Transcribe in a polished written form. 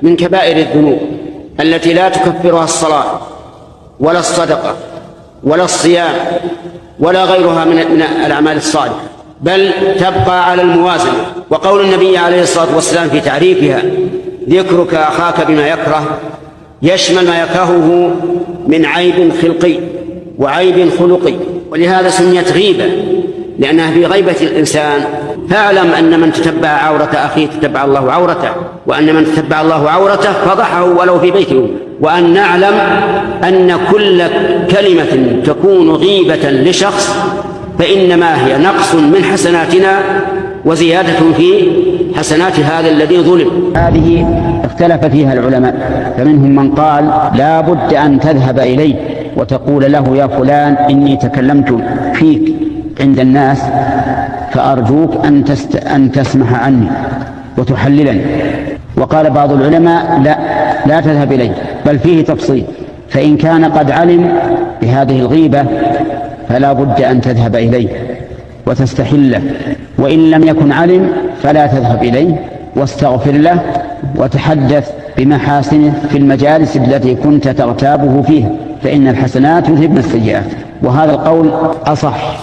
من كبائر الذنوب التي لا تكفرها الصلاة ولا الصدقة ولا الصيام ولا غيرها من الأعمال الصالحة، بل تبقى على الموازنة. وقول النبي عليه الصلاة والسلام في تعريفها: ذكرك أخاك بما يكره، يشمل ما يكرهه من عيب خلقي وعيب خلقي، ولهذا سميت غيبة لأنها في غيبة الإنسان. فاعلم أن من تتبع عورة أخيه تتبع الله عورته، وأن من تتبع الله عورته فضحه ولو في بيته. وأن نعلم أن كل كلمة تكون غيبة لشخص فإنما هي نقص من حسناتنا وزيادة في حسنات هذا الذي ظلم. هذه اختلف فيها العلماء، فمنهم من قال لا بد أن تذهب إليه وتقول له: يا فلان، إني تكلمت فيك عند الناس فأرجوك أن تسمح عني وتحللني. وقال بعض العلماء: لا تذهب إليه، بل فيه تفصيل، فإن كان قد علم بهذه الغيبة فلا بد أن تذهب إليه وتستحله، وإن لم يكن علم فلا تذهب إليه، واستغفر له وتحدث بمحاسنه في المجالس التي كنت تغتابه فيها، فإن الحسنات يذهبن السيئات. وهذا القول أصح.